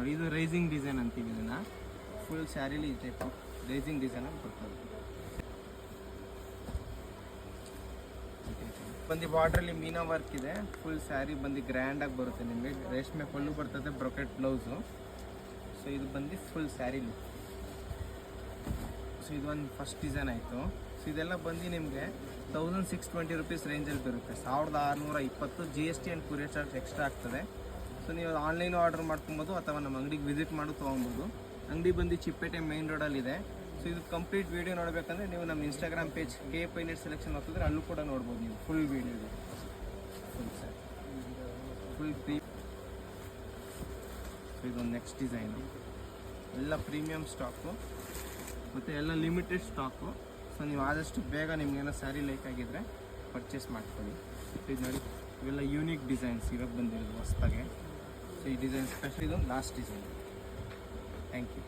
ನೋಡಿ, ಇದು rising design ಅಂತೀವಿ ಇದನ್ನು. ಫುಲ್ ಸ್ಯಾರಿಲಿ ಈ ಟೈಪು ರೈಸಿಂಗ್ ಡಿಸೈನ್ ಅಂತ ಬರ್ತದೆ. ಬಂದು ಬಾರ್ಡ್ರಲ್ಲಿ ಮೀನಾ ವರ್ಕ್ ಇದೆ. ಫುಲ್ ಸ್ಯಾರಿ ಬಂದು ಗ್ರ್ಯಾಂಡಾಗಿ ಬರುತ್ತೆ ನಿಮಗೆ. ರೇಷ್ಮೆ ಪಲ್ಲು ಬರ್ತದೆ, ಬ್ರೊಕೆಟ್ ಬ್ಲೌಸು. ಸೊ ಇದು ಬಂದು ಫುಲ್ ಸ್ಯಾರಿ ಲುಕ್. ಸೊ ಇದು ಒಂದು ಫಸ್ಟ್ ಡಿಸೈನ್ ಆಯಿತು. ಸೊ ಇದೆಲ್ಲ ಬಂದು ನಿಮಗೆ 1620 ರುಪೀಸ್ ರೇಂಜಲ್ಲಿ ಬರುತ್ತೆ. 1620 GST and courier charge extra ಆಗ್ತದೆ. ಸೊ ನೀವು ಆನ್ಲೈನು ಆರ್ಡರ್ ಮಾಡ್ಕೊಬೋದು ಅಥವಾ ನಮ್ಮ ಅಂಗಡಿಗೆ ವಿಸಿಟ್ ಮಾಡಿ ತೊಗೊಬೋದು. ಅಂಗಡಿ ಬಂದು ಚಿಪ್ಪೇಟೆ ಮೇನ್ ರೋಡಲ್ಲಿದೆ. ಸೊ ಇದು ಕಂಪ್ಲೀಟ್ ವೀಡಿಯೋ ನೋಡಬೇಕಂದ್ರೆ ನೀವು ನಮ್ಮ ಇನ್ಸ್ಟಾಗ್ರಾಮ್ ಪೇಜ್ KPNet ಸೆಲೆಕ್ಷನ್ ಹೋಗ್ತಿದ್ರೆ ಅಲ್ಲೂ ಕೂಡ ನೋಡ್ಬೋದು ನೀವು. ಫುಲ್ ವೀಡಿಯೋ ಇದೆ, ಫುಲ್ ಪ್ರೀ. ಸೊ ಇದೊಂದು ನೆಕ್ಸ್ಟ್ ಡಿಸೈನು. ಎಲ್ಲ ಪ್ರೀಮಿಯಮ್ ಸ್ಟಾಕು ಮತ್ತು ಎಲ್ಲ ಲಿಮಿಟೆಡ್ ಸ್ಟಾಕು. ಸೊ ನೀವು ಆದಷ್ಟು ಬೇಗ ನಿಮಗೇನೋ ಸ್ಯಾರಿ ಲೈಕ್ ಆಗಿದ್ದರೆ ಪರ್ಚೇಸ್ ಮಾಡ್ಕೊಳ್ಳಿ. ಇದು ನೋಡಿ, ಇವೆಲ್ಲ ಯೂನಿಕ್ ಡಿಸೈನ್ಸ್ ಇವಾಗ ಬಂದಿರೋದು ಹೊಸ್ದಾಗೆ. ಸೊ ಈ ಡಿಸೈನ್ ಸ್ಪೆಷಲ್. ಇದು ಲಾಸ್ಟ್ ಡಿಸೈನ್. Thank you.